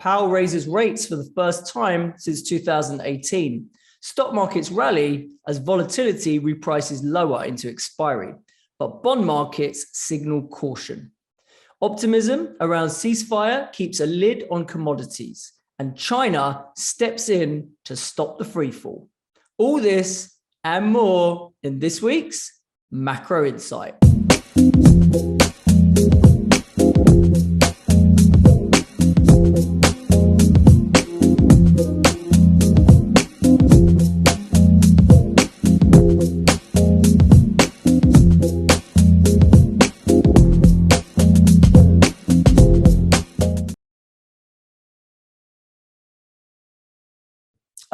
Powell raises rates for the first time since 2018. Stock markets rally as volatility reprices lower into expiry, but bond markets signal caution. Optimism around ceasefire keeps a lid on commodities, and China steps in to stop the freefall. All this and more in this week's Macro Insight.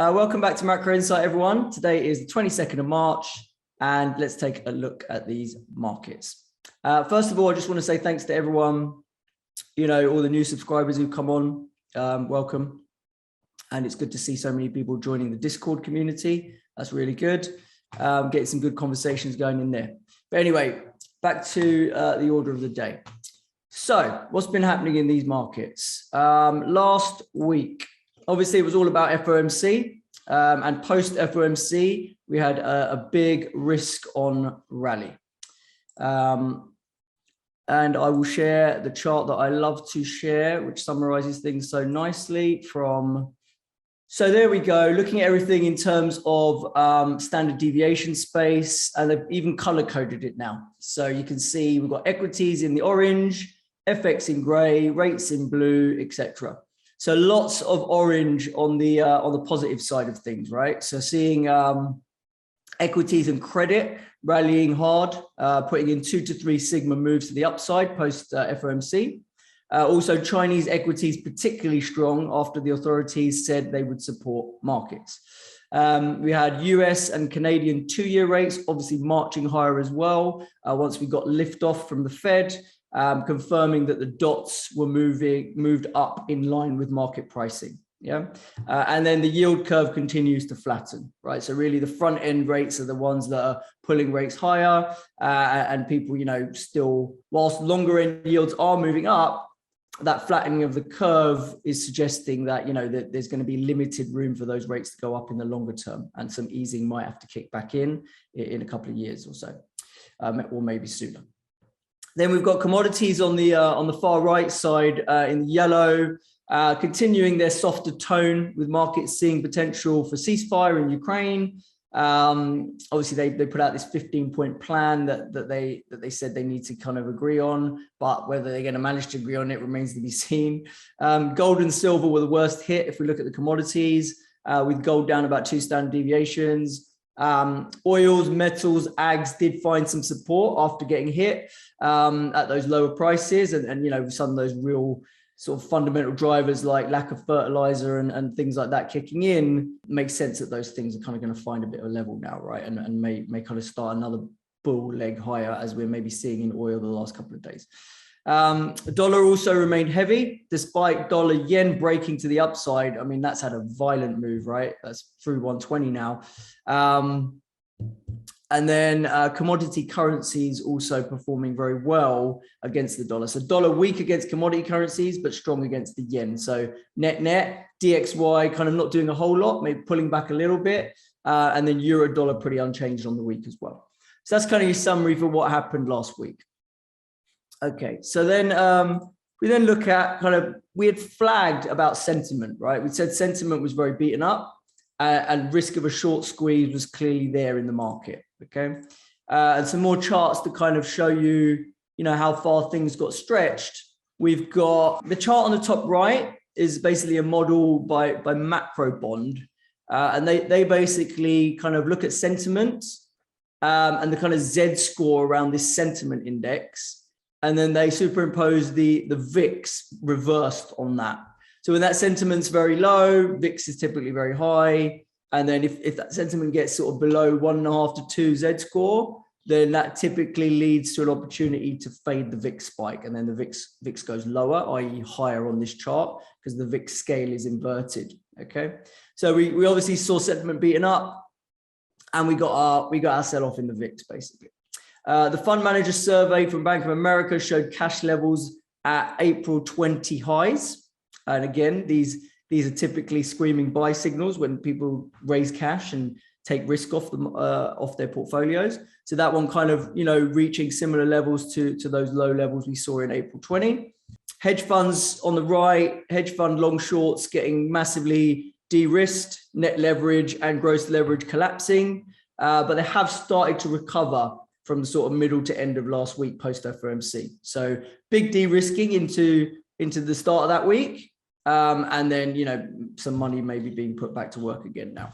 Welcome back to Macro Insight, everyone. Today is the 22nd of March, and let's take a look at these markets. First of all, I just want to say thanks to everyone, all the new subscribers who've come on. Welcome. And it's good to see so many people joining the Discord community. That's really good. Getting some good conversations going in there. But anyway, back to the order of the day. So what's been happening in these markets? Last week, obviously, it was all about FOMC, and post FOMC, we had a big risk-on rally. And I will share the chart that I love to share, which summarizes things so nicely from. So there we go, looking at everything in terms of standard deviation space, and they've even color-coded it now. So you can see we've got equities in the orange, FX in gray, rates in blue, etc. So lots of orange on the positive side of things, right? So seeing equities and credit rallying hard, putting in 2 to 3 sigma moves to the upside post FOMC. Also, Chinese equities particularly strong after the authorities said they would support markets. We had US and Canadian 2-year rates obviously marching higher as well once we got liftoff from the Fed. Confirming that the dots were moved up in line with market pricing. And then the yield curve continues to flatten, right? So really the front end rates are the ones that are pulling rates higher, and people, still, whilst longer end yields are moving up, that flattening of the curve is suggesting that, that there's going to be limited room for those rates to go up in the longer term, and some easing might have to kick back in a couple of years or so, or maybe sooner. Then we've got commodities on the far right side in yellow, continuing their softer tone with markets seeing potential for ceasefire in Ukraine. Obviously, they put out this 15-point plan that they said they need to kind of agree on, but whether they're going to manage to agree on it remains to be seen. Gold and silver were the worst hit if we look at the commodities, with gold down about 2 standard deviations. Oils, metals, ags did find some support after getting hit at those lower prices, and some of those real sort of fundamental drivers like lack of fertilizer and things like that kicking in. Makes sense that those things are kind of going to find a bit of level now, right? And may kind of start another bull leg higher, as we're maybe seeing in oil the last couple of days. The dollar also remained heavy despite dollar yen breaking to the upside. I mean, that's had a violent move, right? That's through 120 now. And then commodity currencies also performing very well against the dollar. So dollar weak against commodity currencies, but strong against the yen. So net DXY kind of not doing a whole lot, maybe pulling back a little bit. And then euro dollar pretty unchanged on the week as well. So that's kind of your summary for what happened last week. Okay, so then we then look at we had flagged about sentiment, right? We said sentiment was very beaten up, and risk of a short squeeze was clearly there in the market, okay? And some more charts to kind of show you, how far things got stretched. We've got the chart on the top right is basically a model by Macro Bond, and they basically kind of look at sentiment and the kind of Z score around this sentiment index. And then they superimpose the VIX reversed on that. So when that sentiment's very low, VIX is typically very high. And then if that sentiment gets sort of below 1.5 to 2 Z score, then that typically leads to an opportunity to fade the VIX spike. And then the VIX goes lower, i.e. higher on this chart, because the VIX scale is inverted, okay? So we obviously saw sentiment beaten up, and we got our sell-off in the VIX, basically. The fund manager survey from Bank of America showed cash levels at April 20 highs. And again, these are typically screaming buy signals when people raise cash and take risk off them off their portfolios. So that one kind of, reaching similar levels to those low levels we saw in April 20. Hedge funds on the right, hedge fund long shorts getting massively de-risked, net leverage and gross leverage collapsing, but they have started to recover from the sort of middle to end of last week post FOMC. So big de-risking into the start of that week. And then, some money maybe being put back to work again now.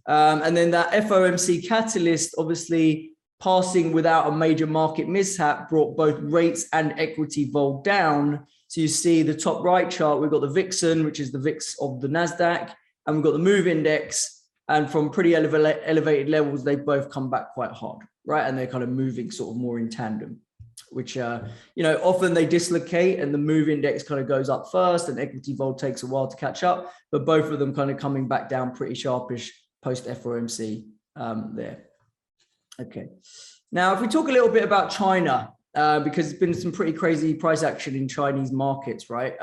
And then that FOMC catalyst, obviously passing without a major market mishap, brought both rates and equity vol down. So you see the top right chart, we've got the Vixen, which is the VIX of the NASDAQ, and we've got the MOVE index. And from pretty elevated levels, they've both come back quite hard, right? And they're kind of moving sort of more in tandem, which, often they dislocate and the MOVE index kind of goes up first and equity vol takes a while to catch up, but both of them kind of coming back down pretty sharpish post FOMC there. Okay. Now, if we talk a little bit about China, because there's been some pretty crazy price action in Chinese markets, right?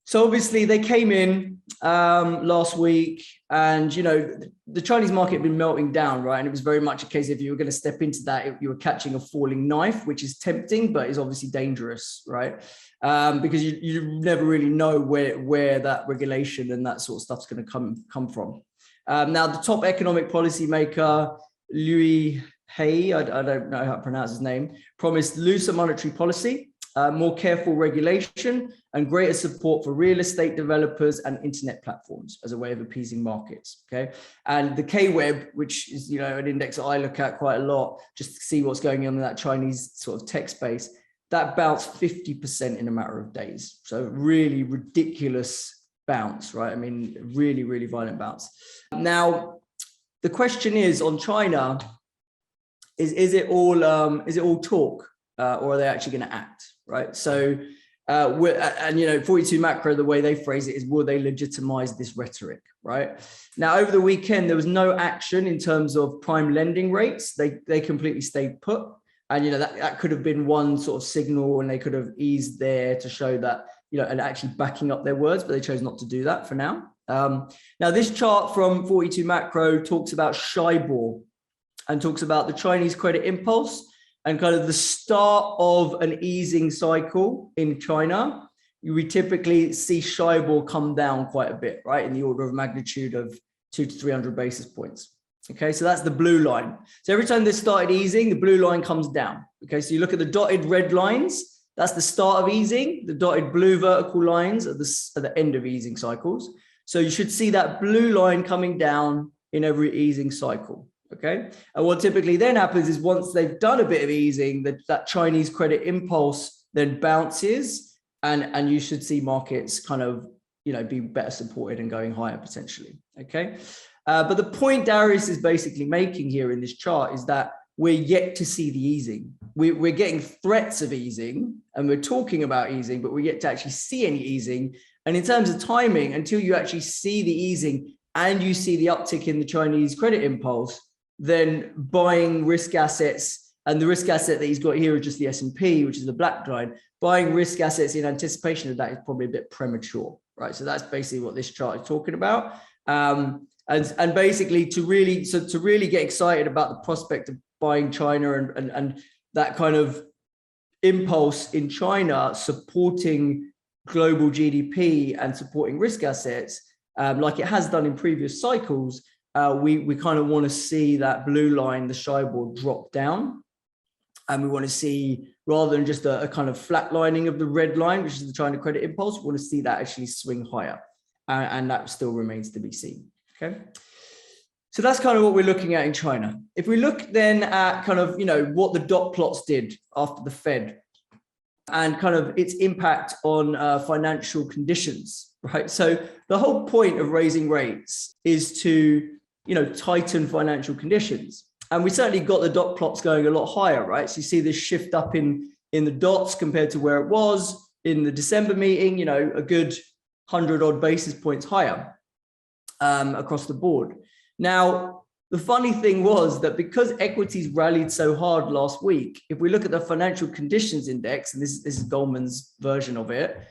So obviously they came in last week and, the Chinese market had been melting down, right? And it was very much a case if you were going to step into that, you were catching a falling knife, which is tempting, but is obviously dangerous, right? Because you never really know where that regulation and that sort of stuff's going to come from. Now, the top economic policy maker, Liu He, I don't know how to pronounce his name, promised looser monetary policy, more careful regulation, and greater support for real estate developers and internet platforms as a way of appeasing markets. Okay, and the K-Web, which is an index that I look at quite a lot just to see what's going on in that Chinese sort of tech space, that bounced 50% in a matter of days. So really ridiculous bounce, right? I mean, really, really violent bounce. Now, the question is on China, is it all talk or are they actually going to act, right? So, 42 macro, the way they phrase it is, will they legitimize this rhetoric, right? Now, over the weekend, there was no action in terms of prime lending rates. They completely stayed put. And, that could have been one sort of signal and they could have eased there to show that, and actually backing up their words, but they chose not to do that for now. Now, this chart from 42 macro talks about Shibor and talks about the Chinese credit impulse and kind of the start of an easing cycle in China. We typically see Shibor come down quite a bit, right? In the order of magnitude of 200 to 300 basis points. Okay, so that's the blue line. So every time they started easing, the blue line comes down. Okay, so you look at the dotted red lines, that's the start of easing. The dotted blue vertical lines are the end of easing cycles. So you should see that blue line coming down in every easing cycle. Okay, and what typically then happens is once they've done a bit of easing, that Chinese credit impulse then bounces, and you should see markets kind of be better supported and going higher potentially. Okay, but the point Darius is basically making here in this chart is that we're yet to see the easing. We're getting threats of easing and we're talking about easing, but we're yet to actually see any easing. And in terms of timing, until you actually see the easing and you see the uptick in the Chinese credit impulse, then buying risk assets, and the risk asset that he's got here is just the S&P, which is the black line, buying risk assets in anticipation of that is probably a bit premature, right? So that's basically what this chart is talking about. And basically to really get excited about the prospect of buying China and that kind of impulse in China supporting global GDP and supporting risk assets, like it has done in previous cycles, we kind of want to see that blue line, the Shibor, drop down. And we want to see, rather than just a kind of flatlining of the red line, which is the China credit impulse, we want to see that actually swing higher. And that still remains to be seen. Okay. So that's kind of what we're looking at in China. If we look then at kind of, what the dot plots did after the Fed and kind of its impact on financial conditions, right? So the whole point of raising rates is to, tighten financial conditions. And we certainly got the dot plots going a lot higher, right? So you see this shift up in the dots compared to where it was in the December meeting, a good 100 odd basis points higher across the board. Now, the funny thing was that because equities rallied so hard last week, if we look at the financial conditions index, and this is Goldman's version of it,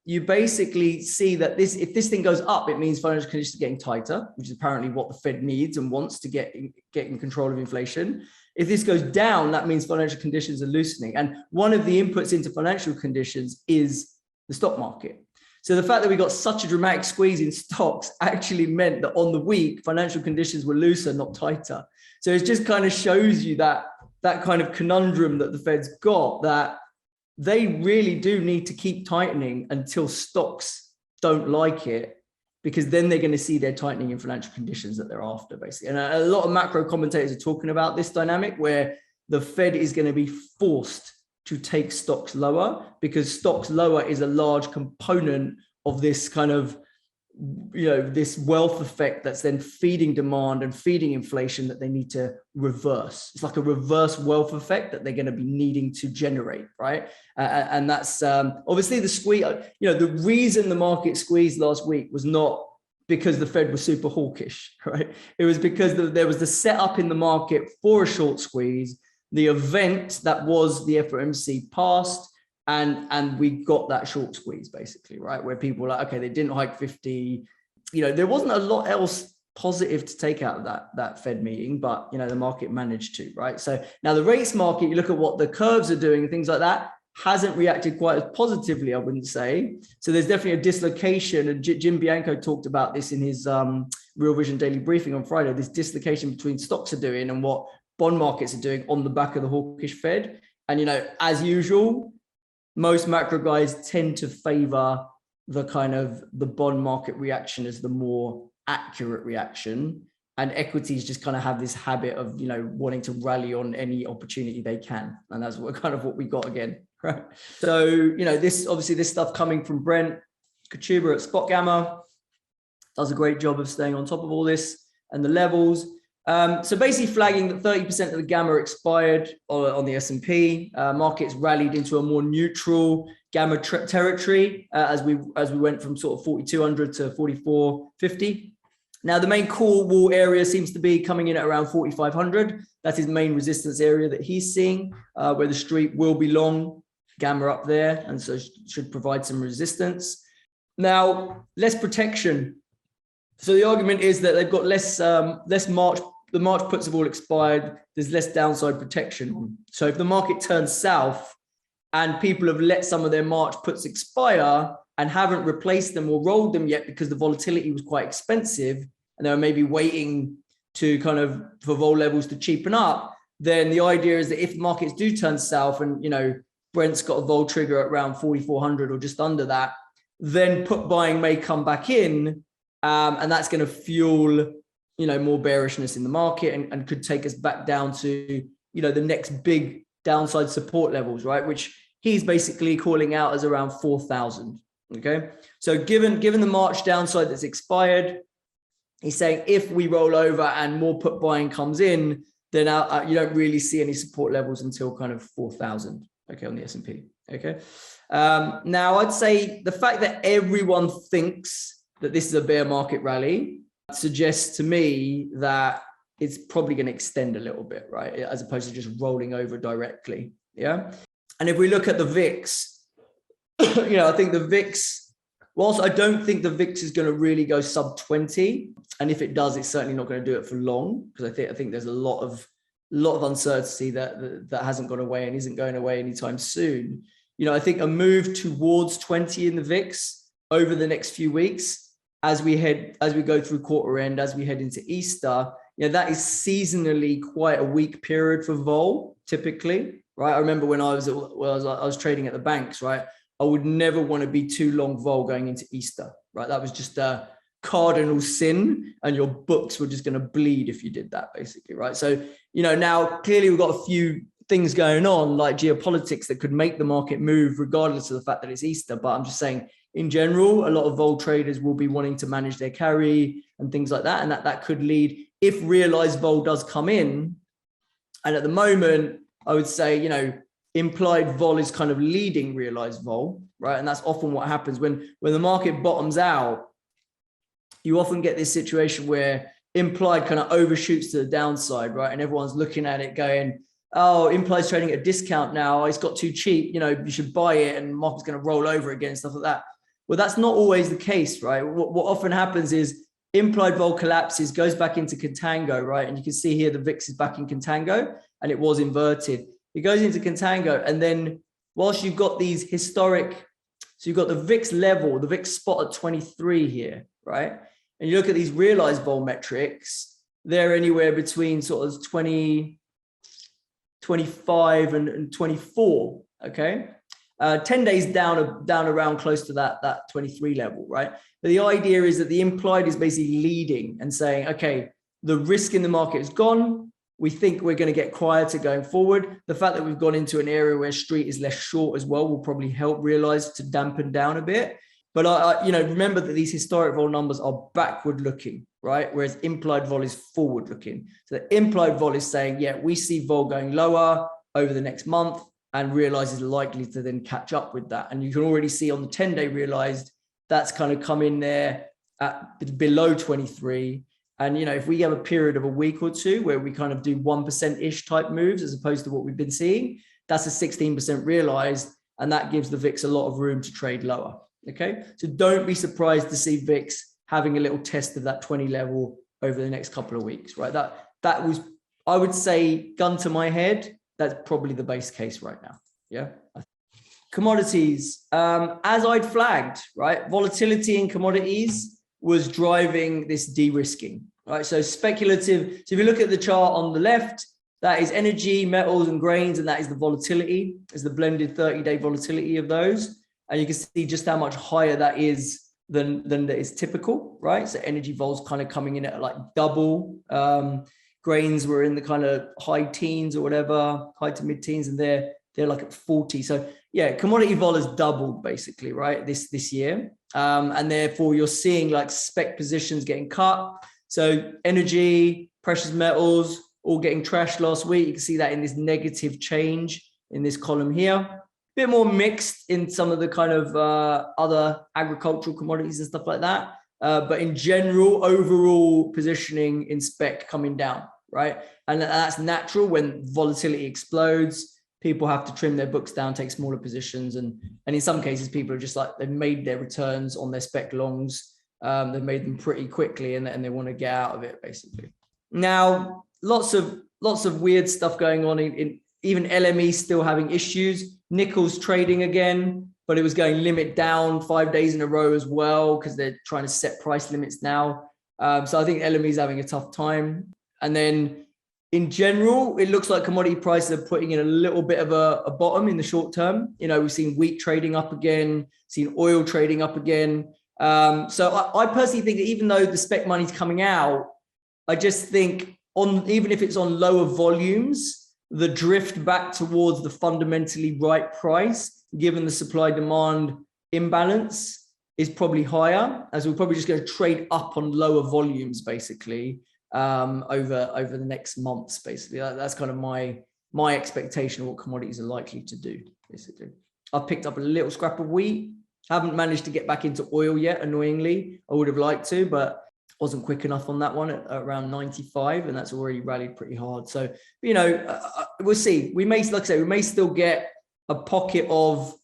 you basically see that if this thing goes up, it means financial conditions are getting tighter, which is apparently what the Fed needs and wants to get in control of inflation. If this goes down, that means financial conditions are loosening. And one of the inputs into financial conditions is the stock market. So the fact that we got such a dramatic squeeze in stocks actually meant that on the week, financial conditions were looser, not tighter. So it just kind of shows you that kind of conundrum that the Fed's got, that they really do need to keep tightening until stocks don't like it, because then they're going to see their tightening in financial conditions that they're after, basically. And a lot of macro commentators are talking about this dynamic where the Fed is going to be forced to take stocks lower, because stocks lower is a large component of this kind of, this wealth effect that's then feeding demand and feeding inflation that they need to reverse. It's like a reverse wealth effect that they're going to be needing to generate, right? And that's obviously the squeeze. The reason the market squeezed last week was not because the Fed was super hawkish, right? It was because there was the setup in the market for a short squeeze. The event that was the FOMC passed, and we got that short squeeze, basically, right? Where people were like, okay, they didn't hike 50. There wasn't a lot else positive to take out of that Fed meeting, but the market managed to, right? So now the rates market, you look at what the curves are doing and things like that, hasn't reacted quite as positively, I wouldn't say. So there's definitely a dislocation, and Jim Bianco talked about this in his Real Vision Daily Briefing on Friday, this dislocation between stocks are doing and what bond markets are doing on the back of the hawkish Fed. And, as usual, most macro guys tend to favor the bond market reaction as the more accurate reaction. And equities just kind of have this habit of, wanting to rally on any opportunity they can. And that's what we got again, right? So, this stuff coming from Brent Kachuba at Spot Gamma does a great job of staying on top of all this and the levels. So basically flagging that 30% of the gamma expired on the S&P. Markets rallied into a more neutral gamma territory as we went from sort of 4,200 to 4,450. Now the main core wall area seems to be coming in at around 4,500. That's his main resistance area that he's seeing, where the street will be long gamma up there, and so should provide some resistance. Now less protection. So the argument is that they've got less March. The March puts have all expired. There's less downside protection. So if the market turns south and people have let some of their March puts expire and haven't replaced them or rolled them yet because the volatility was quite expensive and they were maybe waiting to for vol levels to cheapen up, then the idea is that if markets do turn south and, Brent's got a vol trigger at around 4,400 or just under that, then put buying may come back in. And that's going to fuel, more bearishness in the market and could take us back down to, the next big downside support levels, right? Which he's basically calling out as around 4,000. Okay. So given the March downside that's expired, he's saying if we roll over and more put buying comes in, then you don't really see any support levels until 4,000. Okay. On the S&P. Okay. Now I'd say the fact that everyone thinks that this is a bear market rally suggests to me that it's probably going to extend a little bit, right? As opposed to just rolling over directly. Yeah. And if we look at the VIX, I think the VIX, whilst I don't think the VIX is going to really go sub 20, and if it does, it's certainly not going to do it for long, because I think there's a lot of uncertainty that hasn't gone away and isn't going away anytime soon. I think a move towards 20 in the VIX over the next few weeks, as we go through quarter end, as we head into Easter, that is seasonally quite a weak period for vol, typically, right? I remember when I was trading at the banks, right? I would never want to be too long vol going into Easter, right? That was just a cardinal sin, and your books were just going to bleed if you did that, basically, right? So, now clearly we've got a few things going on like geopolitics that could make the market move regardless of the fact that it's Easter. But I'm just saying, in general, a lot of vol traders will be wanting to manage their carry and things like that. And that could lead, if realized vol does come in. And at the moment, I would say, implied vol is kind of leading realized vol, right? And that's often what happens when the market bottoms out. You often get this situation where implied kind of overshoots to the downside, right? And everyone's looking at it going, oh, Implied's trading at a discount now, it's got too cheap, you know, you should buy it and the market's going to roll over again and stuff like that. Well, that's not always the case, right? What often happens is Implied vol collapses, goes back into contango, right? And you can see here the VIX is back in contango and it was inverted. It goes into contango, and then whilst you've got these historic, so you've got the VIX level, the VIX spot at 23 here, right? And you look at these realized vol metrics, they're anywhere between sort of 20, 25 and 24, okay? 10 days down around close to that 23 level, right? But the idea is that the implied is basically leading and saying, okay, the risk in the market is gone. We think we're going to get quieter going forward. The fact that we've gone into an area where street is less short as well will probably help realize to dampen down a bit. But you know, remember that these historic vol numbers are backward looking, right? Whereas implied vol is forward looking. So the implied vol is saying, yeah, we see vol going lower over the next month, and realize is likely to then catch up with that. And you can already see on the 10-day realized that's kind of come in there at below 23. And, you know, if we have a period of a week or two where we kind of do 1%-ish type moves, as opposed to what we've been seeing, that's a 16% realized. And that gives the VIX a lot of room to trade lower. Okay. So don't be surprised to see VIX having a little test of that 20 level over the next couple of weeks, right? That was, I would say, gun to my head, that's probably the base case right now. Yeah. Commodities, as I'd flagged, right? Volatility in commodities was driving this de-risking, right? So speculative. So if you look at the chart on the left, that is energy, metals, and grains, and that is the volatility, is the blended 30-day volatility of those. And you can see just how much higher that is than that is typical, right? So energy vols kind of coming in at like double. Grains were in the kind of high teens or whatever, high to mid teens, and they're like at 40. So yeah, commodity vol has doubled basically, right? This year. And therefore you're seeing like spec positions getting cut. So energy, precious metals, all getting trashed last week. You can see that in this negative change in this column here. A bit more mixed in some of the kind of other agricultural commodities and stuff like that. But in general, overall positioning in spec coming down, right? And that's natural. When volatility explodes, people have to trim their books down, take smaller positions. And in some cases, people are just like, they've made their returns on their spec longs. They've made them pretty quickly and they want to get out of it, basically. Now, lots of weird stuff going on in even LME still having issues. Nickel's trading again, but it was going limit down 5 days in a row as well, because they're trying to set price limits now. So I think LME is having a tough time. And then in general, it looks like commodity prices are putting in a little bit of a bottom in the short term. You know, we've seen wheat trading up again, seen oil trading up again. So I personally think that even though the spec money's coming out, I just think even if it's on lower volumes, the drift back towards the fundamentally right price, given the supply demand imbalance, is probably higher, as we're probably just going to trade up on lower volumes basically over the next months. Basically, that's kind of my expectation of what commodities are likely to do. Basically, I've picked up a little scrap of wheat. Haven't managed to get back into oil yet, annoyingly. I would have liked to, but wasn't quick enough on that one at around 95, and that's already rallied pretty hard. So, you know, we'll see. We may, like I say, we may still get a pocket of,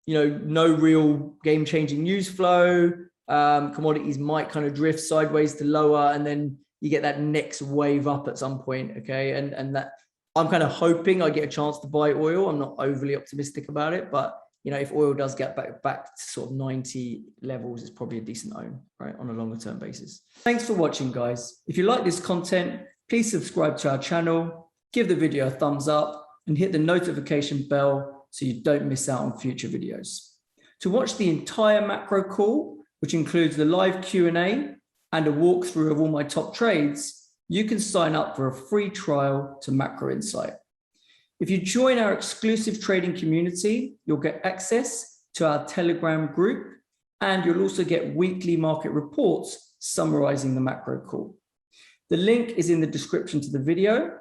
you know, no real game-changing news flow. Commodities might kind of drift sideways to lower, and then you get that next wave up at some point. Okay, and that I'm kind of hoping I get a chance to buy oil. I'm not overly optimistic about it, but you know, if oil does get back to sort of 90 levels, it's probably a decent own, right, on a longer term basis. Thanks for watching, guys. If you like this content, please subscribe to our channel, give the video a thumbs up, and hit the notification bell so you don't miss out on future videos. To watch the entire macro call, which includes the live Q&A and a walkthrough of all my top trades, you can sign up for a free trial to Macro Insight. If you join our exclusive trading community, you'll get access to our Telegram group, and you'll also get weekly market reports summarizing the macro call. The link is in the description to the video.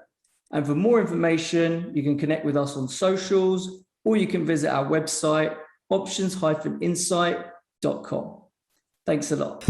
And for more information, you can connect with us on socials, or you can visit our website, options-insight.com. Thanks a lot.